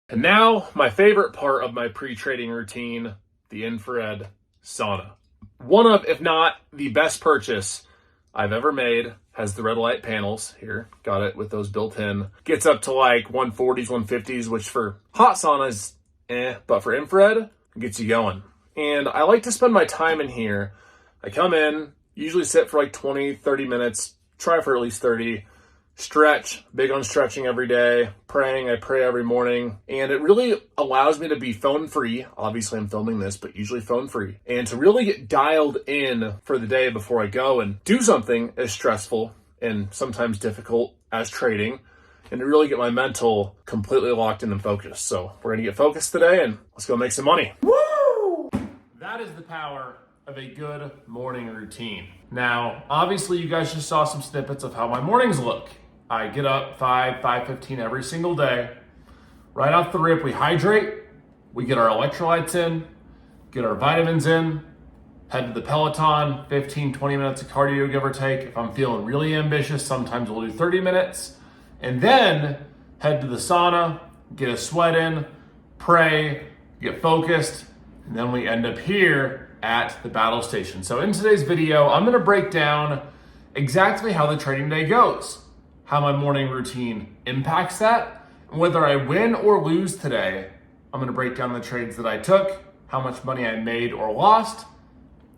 And now, my favorite part of my pre-trading routine, the infrared sauna. One of, if not the best purchase I've ever made. Has the red light panels here. Got it with those built in. Gets up to like 140s, 150s, which for hot saunas, but for infrared, it gets you going. And I like to spend my time in here. I come in, usually sit for like 20, 30 minutes, try for at least 30. Stretch, big on stretching every day, praying, I pray every morning, and it really allows me to be phone free. Obviously I'm filming this, but usually phone free, and to really get dialed in for the day before I go and do something as stressful and sometimes difficult as trading, and to really get my mental completely locked in and focused. So we're gonna get focused today and let's go make some money. Woo! That is the power of a good morning routine. Now, obviously you guys just saw some snippets of how my mornings look. I get up 5:15 every single day. Right off the rip, we hydrate, we get our electrolytes in, get our vitamins in, head to the Peloton, 15, 20 minutes of cardio, give or take. If I'm feeling really ambitious, sometimes we'll do 30 minutes. And then head to the sauna, get a sweat in, pray, get focused, and then we end up here at the battle station. So in today's video, I'm gonna break down exactly how the trading day goes, how my morning routine impacts that, and whether I win or lose today. I'm gonna break down the trades that I took, how much money I made or lost,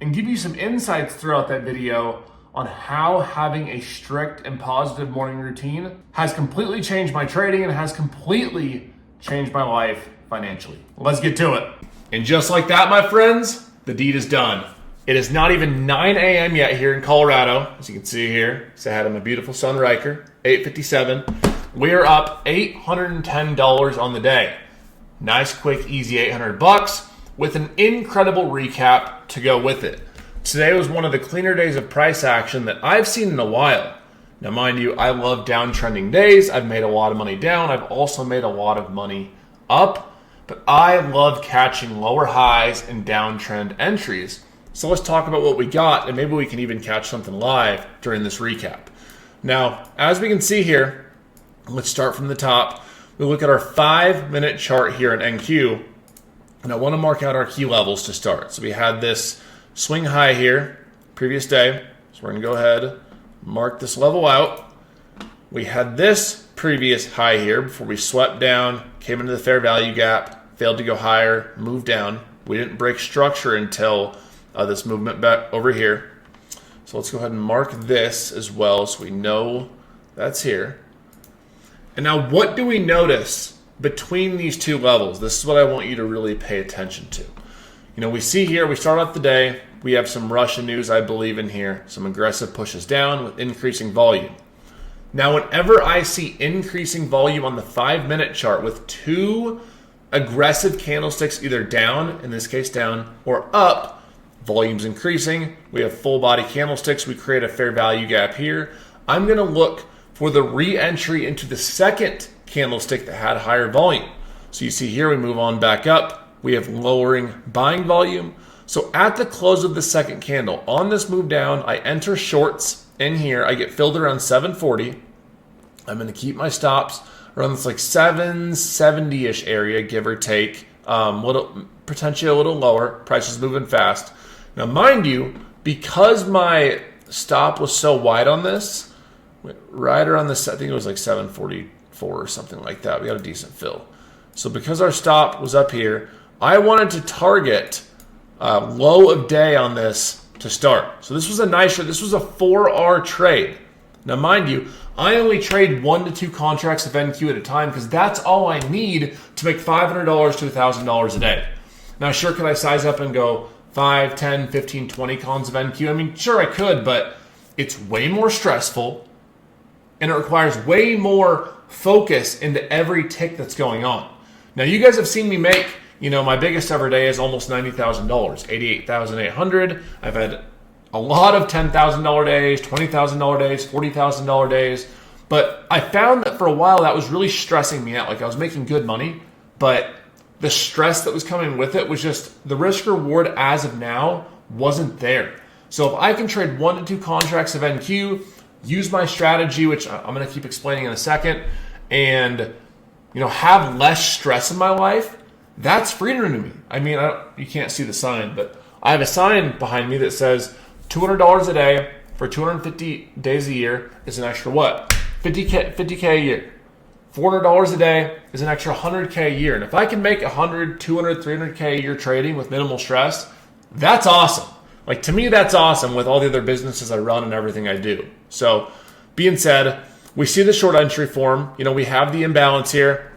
and give you some insights throughout that video on how having a strict and positive morning routine has completely changed my trading and has completely changed my life financially. Let's get to it. And just like that, my friends, the deed is done. It is not even 9 a.m. yet here in Colorado. As you can see here, say hi to my beautiful son, Riker, 8:57. We are up $810 on the day. Nice, quick, easy $800 with an incredible recap to go with it. Today was one of the cleaner days of price action that I've seen in a while. Now, mind you, I love downtrending days. I've made a lot of money down. I've also made a lot of money up, but I love catching lower highs and downtrend entries. So let's talk about what we got, and maybe we can even catch something live during this recap. Now, as we can see here, let's start from the top. We look at our 5-minute chart here in NQ, and I want to mark out our key levels to start. So we had this swing high here, previous day. So we're going to go ahead, mark this level out. We had this previous high here before we swept down, came into the fair value gap, failed to go higher, moved down. We didn't break structure until this movement back over here. So let's go ahead and mark this as well so we know that's here. And now what do we notice between these two levels? This is what I want you to really pay attention to. You know, we see here, we start off the day, we have some Russian news, I believe, in here, some aggressive pushes down with increasing volume. Now, whenever I see increasing volume on the 5-minute chart with two aggressive candlesticks, either down, in this case down, or up, volume's increasing, we have full body candlesticks, we create a fair value gap here. I'm gonna look for the re-entry into the second candlestick that had higher volume. So you see here, we move on back up, we have lowering buying volume. So at the close of the second candle, on this move down, I enter shorts in here, I get filled around 740. I'm gonna keep my stops around this like 770-ish area, give or take, potentially a little lower, price is moving fast. Now, mind you, because my stop was so wide on this, right around this, I think it was like 744 or something like that. We got a decent fill. So because our stop was up here, I wanted to target low of day on this to start. So this was a this was a 4R trade. Now, mind you, I only trade 1 to 2 contracts of NQ at a time because that's all I need to make $500 to $1,000 a day. Now, sure, could I size up and go 5, 10, 15, 20 cons of NQ? I mean, sure I could, but it's way more stressful and it requires way more focus into every tick that's going on. Now, you guys have seen me make, you know, my biggest ever day is almost $90,000, 88,800. I've had a lot of $10,000 days, $20,000 days, $40,000 days, but I found that for a while that was really stressing me out. Like I was making good money, but the stress that was coming with it was just the risk reward as of now wasn't there. So if I can trade 1 to 2 contracts of NQ, use my strategy, which I'm going to keep explaining in a second, and have less stress in my life, that's freedom to me. I mean, you can't see the sign, but I have a sign behind me that says $200 a day for 250 days a year is an extra what? 50K a year. $400 a day is an extra 100K a year. And if I can make 100, 200, 300K a year trading with minimal stress, that's awesome. Like, to me, that's awesome with all the other businesses I run and everything I do. So, being said, we see the short entry form. We have the imbalance here.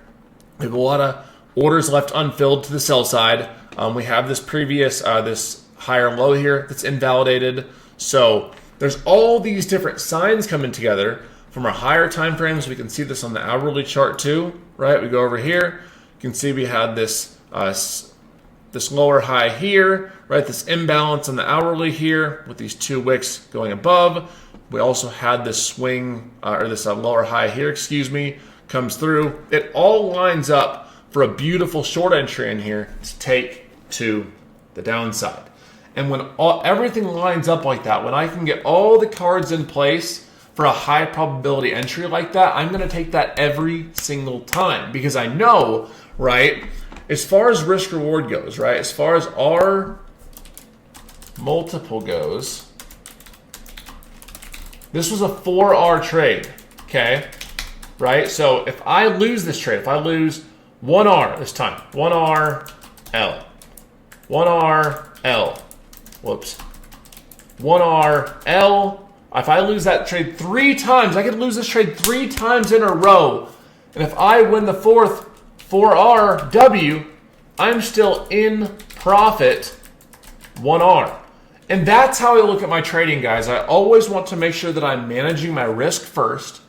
We have a lot of orders left unfilled to the sell side. We have this previous, this higher low here that's invalidated. So, there's all these different signs coming together from our higher time frames. We can see this on the hourly chart too, right? We go over here. You can see we had this this lower high here, right? This imbalance on the hourly here with these two wicks going above. We also had this swing, or this lower high here, comes through. It all lines up for a beautiful short entry in here to take to the downside. And when everything lines up like that, when I can get all the cards in place for a high probability entry like that, I'm going to take that every single time because I know, right, as far as risk reward goes, right, as far as our multiple goes, this was a 4R trade, okay, right? So if I lose this trade, if I lose 1R this time, 1R, L, 1R, L, whoops, 1R, L. If I lose that trade 3 times, I could lose this trade 3 times in a row. And if I win the fourth 4R, W, I'm still in profit 1R. And that's how I look at my trading, guys. I always want to make sure that I'm managing my risk first.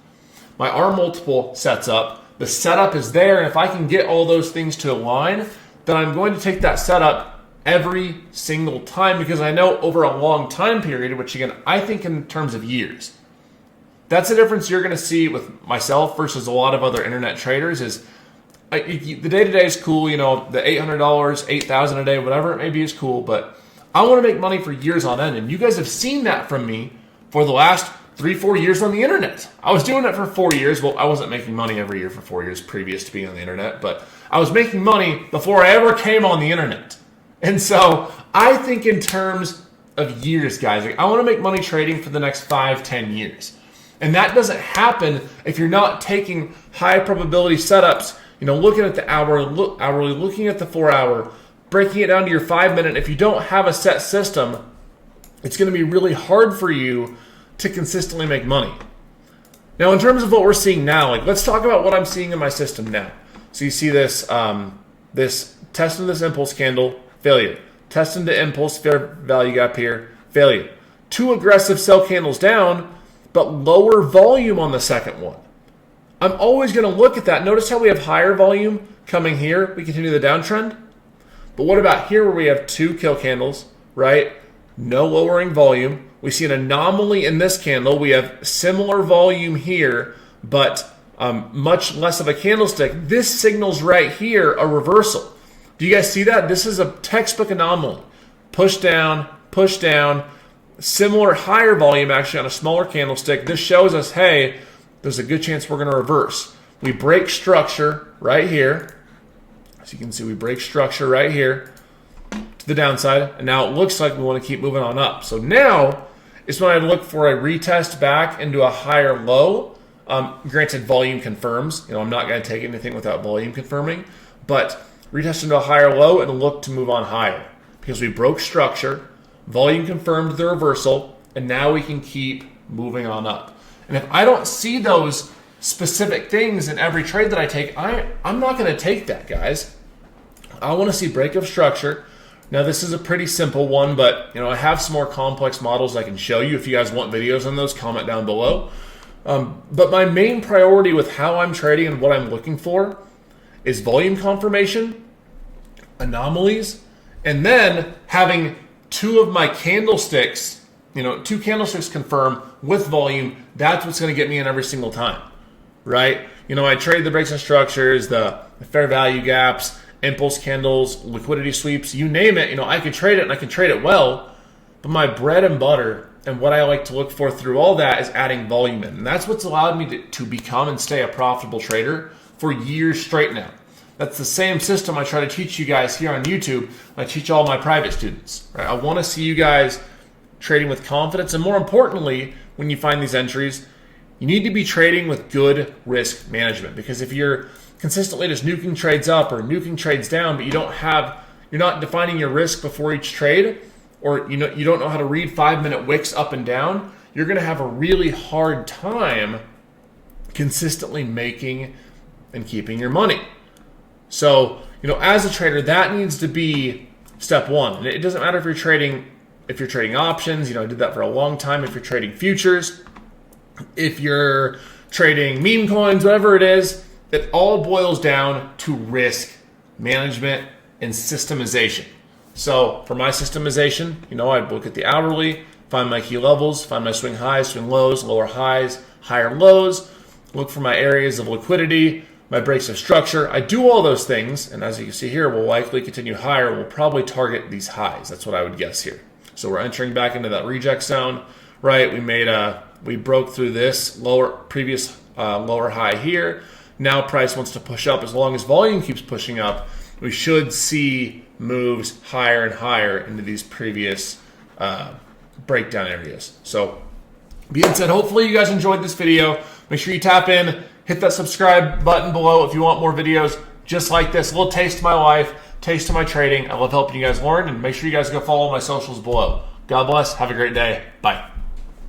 My R multiple sets up. The setup is there. And if I can get all those things to align, then I'm going to take that setup every single time because I know over a long time period, which again, I think in terms of years. That's the difference you're going to see with myself versus a lot of other internet traders is the day-to-day is cool, the $800, $8,000 a day, whatever it may be is cool, but I want to make money for years on end. And you guys have seen that from me for the last 3-4 years on the internet. I was doing it for 4 years. Well, I wasn't making money every year for 4 years previous to being on the internet, but I was making money before I ever came on the internet. And so I think in terms of years, guys. Like, I want to make money trading for the next 5-10 years. And that doesn't happen if you're not taking high probability setups, looking at the hourly, looking at the 4-hour, breaking it down to your 5-minute. If you don't have a set system, it's going to be really hard for you to consistently make money. Now, in terms of what we're seeing now, let's talk about what I'm seeing in my system now. So you see this, this test of this impulse candle, failure. Test into impulse, fair value gap here, failure. 2 aggressive sell candles down, but lower volume on the second one. I'm always going to look at that. Notice how we have higher volume coming here. We continue the downtrend. But what about here where we have 2 kill candles, right? No lowering volume. We see an anomaly in this candle. We have similar volume here, but much less of a candlestick. This signals right here a reversal. Do you guys see that? This is a textbook anomaly. Push down, similar higher volume actually on a smaller candlestick. This shows us, hey, there's a good chance we're going to reverse. We break structure right here. As you can see, we break structure right here to the downside. And now it looks like we want to keep moving on up. So now is when I look for a retest back into a higher low. Granted, volume confirms. I'm not going to take anything without volume confirming. But retest into a higher low and look to move on higher. Because we broke structure, volume confirmed the reversal, and now we can keep moving on up. And if I don't see those specific things in every trade that I take, I'm not going to take that, guys. I want to see break of structure. Now, this is a pretty simple one, but I have some more complex models I can show you. If you guys want videos on those, comment down below. But my main priority with how I'm trading and what I'm looking for is volume confirmation, anomalies, and then having 2 of my candlesticks, 2 candlesticks confirm with volume. That's what's going to get me in every single time, right? I trade the breaks and structures, the fair value gaps, impulse candles, liquidity sweeps, you name it. I can trade it and I can trade it well, but my bread and butter and what I like to look for through all that is adding volume in. And that's what's allowed me to become and stay a profitable trader for years straight now. That's the same system I try to teach you guys here on YouTube. I teach all my private students. Right? I want to see you guys trading with confidence, and more importantly, when you find these entries, you need to be trading with good risk management, because if you're consistently just nuking trades up or nuking trades down, but you're not defining your risk before each trade, or you don't know how to read 5-minute wicks up and down, you're going to have a really hard time consistently making and keeping your money. So, as a trader, that needs to be step one. And it doesn't matter if you're trading options, I did that for a long time. If you're trading futures, if you're trading meme coins, whatever it is, it all boils down to risk management and systemization. So for my systemization, I'd look at the hourly, find my key levels, find my swing highs, swing lows, lower highs, higher lows, look for my areas of liquidity, my breaks of structure. I do all those things, and as you can see here, we'll likely continue higher. We'll probably target these highs. That's what I would guess here. So we're entering back into that reject zone, right? We broke through this previous lower high here. Now price wants to push up. As long as volume keeps pushing up, we should see moves higher and higher into these previous breakdown areas. So being said, hopefully you guys enjoyed this video. Make sure you tap in, hit that subscribe button below if you want more videos just like this. A little taste of my life, taste of my trading. I love helping you guys learn, and make sure you guys go follow my socials below. God bless. Have a great day. Bye.